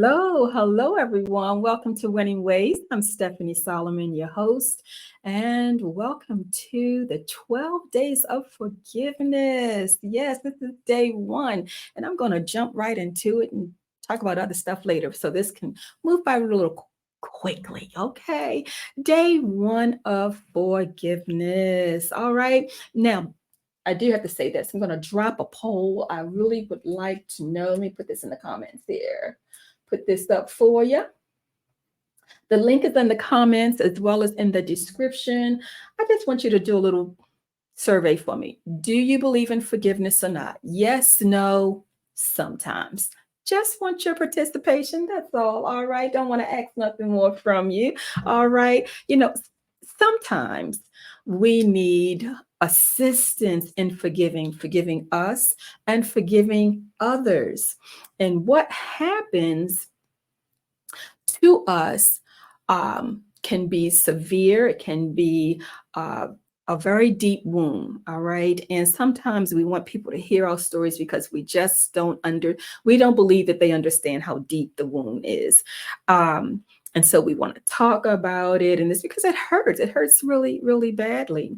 Hello, everyone. Welcome to Winning Ways. I'm Stephannie Solomon, your host, and welcome to the 12 Days of Forgiveness. Yes, this is day one, and I'm going to jump right into it and talk about other stuff later so this can move by a little quickly. Okay, day one of forgiveness. All right, now I do have to say this. I'm going to drop a poll. I really would like to know. Let me put this in the comments here. Put this up for you. The link is in the comments as well as in the description. I just want you to do a little survey for me. Do you believe in forgiveness or not? Yes, no, sometimes. Just want your participation. That's all right. Don't want to ask nothing more from you. All right. Sometimes we need assistance in forgiving us and forgiving others. And what happens to us can be severe. It can be a very deep wound. All right. And sometimes we want people to hear our stories because we just we don't believe that they understand how deep the wound is. And so we want to talk about it. And it's because it hurts. It hurts really, really badly.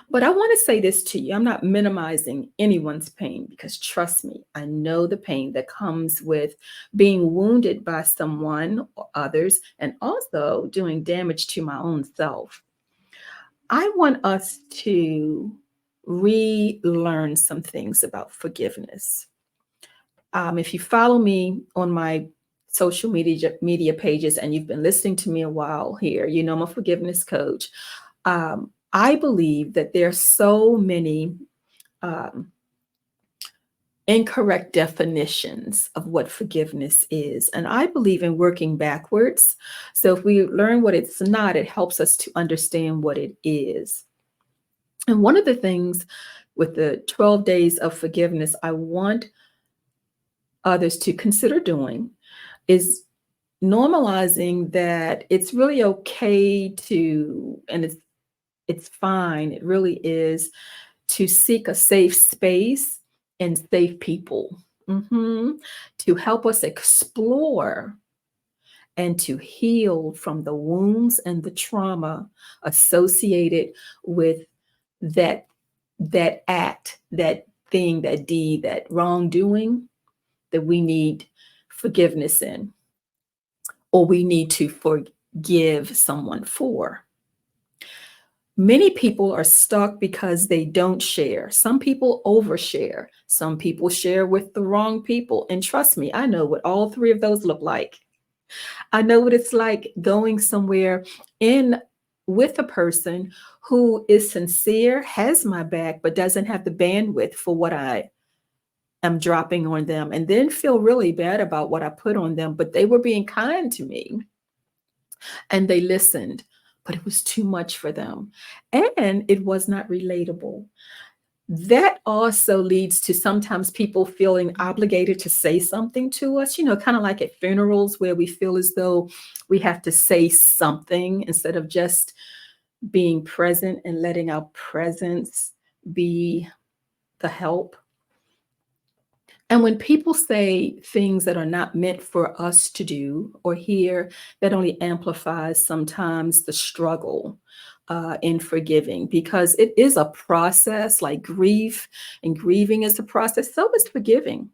But I want to say this to you. I'm not minimizing anyone's pain because trust me, I know the pain that comes with being wounded by someone or others and also doing damage to my own self. I want us to relearn some things about forgiveness. If you follow me on my social media pages and you've been listening to me a while here, you know I'm a forgiveness coach. I believe that there are so many um, incorrect definitions of what forgiveness is. And I believe in working backwards. So if we learn what it's not, it helps us to understand what it is. And one of the things with the 12 days of forgiveness, I want others to consider doing is normalizing that it's really okay and it's fine. It really is to seek a safe space and safe people to help us explore and to heal from the wounds and the trauma associated with that act, that thing, that deed, that wrongdoing that we need forgiveness in, or we need to forgive someone for. Many people are stuck because they don't share. Some people overshare. Some people share with the wrong people. And trust me, I know what all three of those look like. I know what it's like going somewhere in with a person who is sincere, has my back, but doesn't have the bandwidth for what I am dropping on them, and then feel really bad about what I put on them. But they were being kind to me and they listened, but it was too much for them. And it was not relatable. That also leads to sometimes people feeling obligated to say something to us, kind of like at funerals where we feel as though we have to say something instead of just being present and letting our presence be the help. And when people say things that are not meant for us to do or hear, that only amplifies sometimes the struggle in forgiving, because it is a process like grief, and grieving is a process. So is forgiving,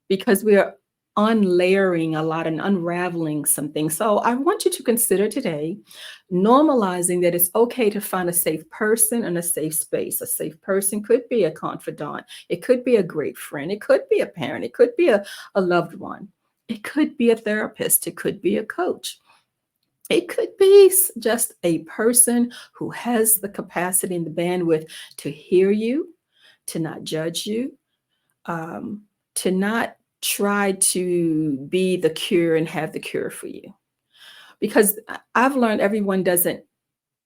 because we are unlayering a lot and unraveling some things. So I want you to consider today normalizing that it's okay to find a safe person and a safe space. A safe person could be a confidant. It could be a great friend. It could be a parent. It could be a loved one. It could be a therapist. It could be a coach. It could be just a person who has the capacity and the bandwidth to hear you, to not judge you, to not try to be the cure and have the cure for you. Because I've learned everyone doesn't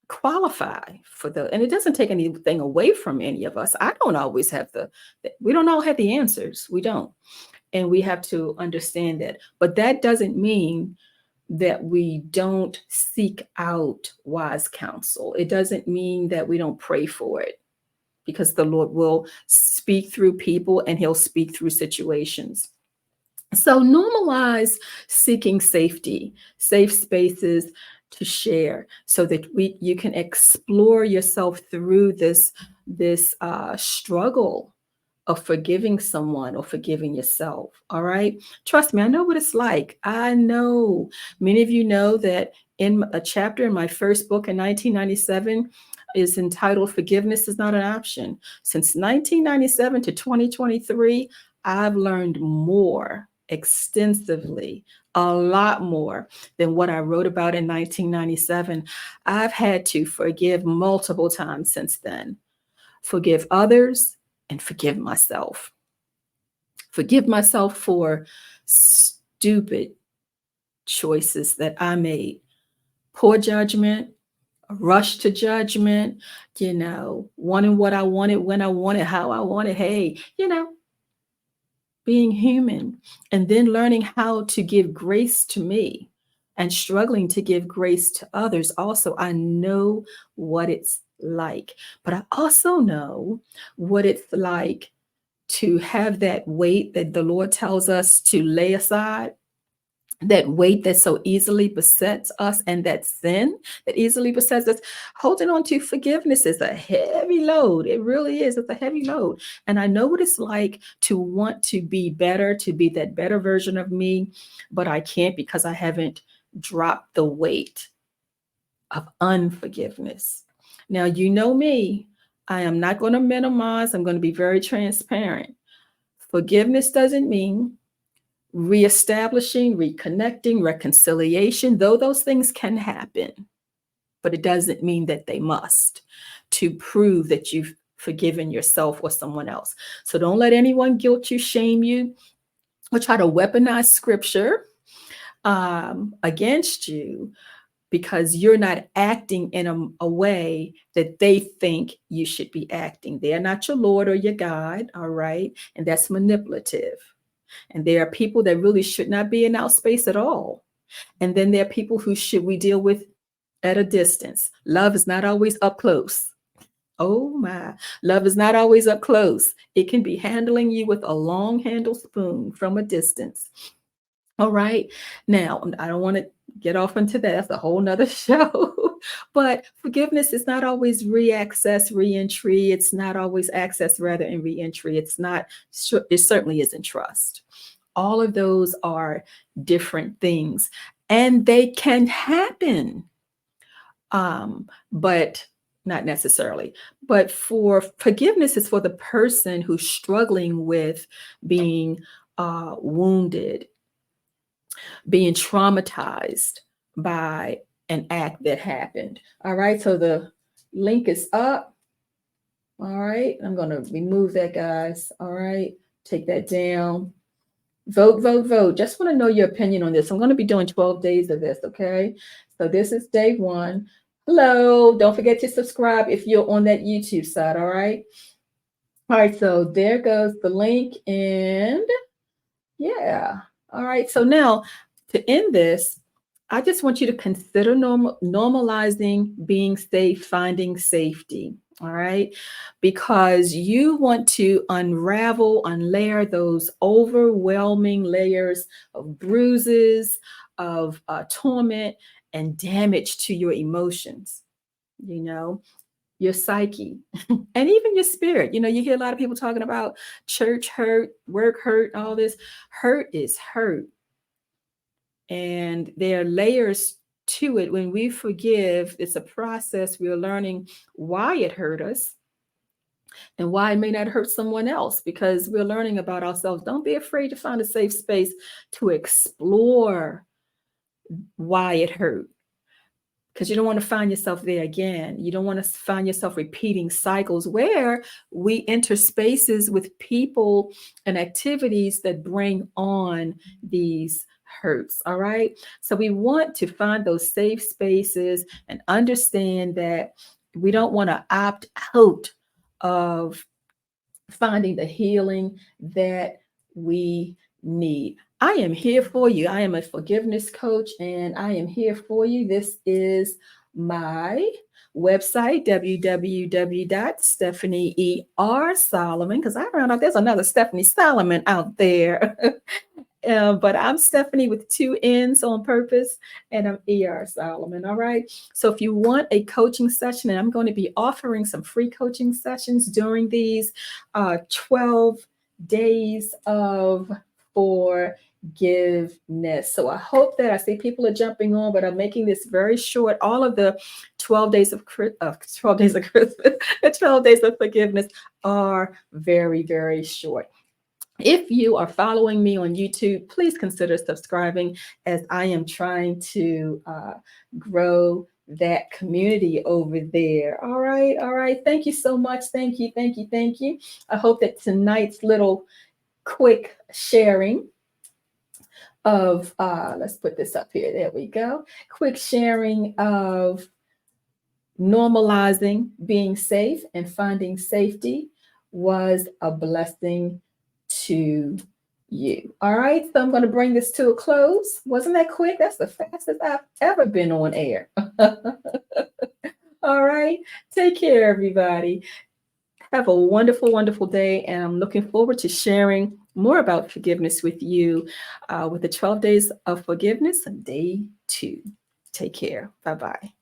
qualify for and it doesn't take anything away from any of us. I don't always have we don't all have the answers. We don't. And we have to understand that. But that doesn't mean that we don't seek out wise counsel. It doesn't mean that we don't pray for it, because the Lord will speak through people and he'll speak through situations. So normalize seeking safety, safe spaces to share so that you can explore yourself through this struggle of forgiving someone or forgiving yourself. All right. Trust me, I know what it's like. I know many of you know that in a chapter in my first book in 1997 is entitled Forgiveness is Not an Option. Since 1997 to 2023, I've learned more extensively, a lot more than what I wrote about in 1997. I've had to forgive multiple times since then, forgive others, and forgive myself. Forgive myself for stupid choices that I made, poor judgment, a rush to judgment, wanting what I wanted, when I wanted, how I wanted. Hey, being human, and then learning how to give grace to me and struggling to give grace to others. Also, I know what it's like, but I also know what it's like to have that weight that the Lord tells us to lay aside, that weight that so easily besets us, and that sin that easily besets us. Holding on to forgiveness is a heavy load. It really is. It's a heavy load. And I know what it's like to want to be better, to be that better version of me, but I can't because I haven't dropped the weight of unforgiveness. Now, you know me, I am not going to minimize, I'm going to be very transparent. Forgiveness doesn't mean reestablishing, reconnecting, reconciliation, though those things can happen, but it doesn't mean that they must to prove that you've forgiven yourself or someone else. So don't let anyone guilt you, shame you, or try to weaponize scripture against you because you're not acting in a way that they think you should be acting. They're not your Lord or your God, all right? And that's manipulative. And there are people that really should not be in our space at all. And then there are people who should we deal with at a distance. Love is not always up close. Oh my, love is not always up close. It can be handling you with a long handle spoon from a distance. All right. Now, I don't want to get off into that. That's a whole nother show. But forgiveness is not always re-access, re-entry. It's not always access rather and re-entry. It's not, it certainly isn't trust. All of those are different things and they can happen, but not necessarily. But for forgiveness is for the person who's struggling with being wounded, being traumatized by an act that happened. All right, so the link is up. All right, I'm going to remove that, guys. All right, take that down. Vote, vote, vote. Just want to know your opinion on this. I'm going to be doing 12 days of this, okay? So this is day one. Hello, don't forget to subscribe if you're on that YouTube side, all right? All right, so there goes the link, and yeah. All right, so now to end this, I just want you to consider normalizing being safe, finding safety. All right. Because you want to unravel, unlayer those overwhelming layers of bruises, of torment, and damage to your emotions, your psyche, and even your spirit. You hear a lot of people talking about church hurt, work hurt, all this. Hurt is hurt. And there are layers to it. When we forgive, it's a process. We're learning why it hurt us and why it may not hurt someone else, because we're learning about ourselves. Don't be afraid to find a safe space to explore why it hurt, because you don't want to find yourself there again. You don't want to find yourself repeating cycles where we enter spaces with people and activities that bring on these hurts. All right. So we want to find those safe spaces and understand that we don't want to opt out of finding the healing that we need. I am here for you. I am a forgiveness coach and I am here for you. This is my website, www.StephannieERSolomon, because I found out there's another Stephannie Solomon out there. But I'm Stephanie with two N's on purpose, and I'm ER Solomon. All right. So if you want a coaching session, and I'm going to be offering some free coaching sessions during these 12 days of forgiveness. So I hope that I see people are jumping on, but I'm making this very short. All of the 12 days of 12 days of Christmas, the 12 days of forgiveness are very, very short. If you are following me on YouTube, please consider subscribing as I am trying to grow that community over there. All right. All right. Thank you so much. Thank you. Thank you. Thank you. I hope that tonight's little quick sharing of, let's put this up here. There we go. Quick sharing of normalizing being safe and finding safety was a blessing to you. All right, so I'm going to bring this to a close. Wasn't that quick? That's the fastest I've ever been on air. All right, take care, everybody. Have a wonderful, wonderful day, and I'm looking forward to sharing more about forgiveness with you with the 12 days of forgiveness on day 2. Take care. Bye-bye.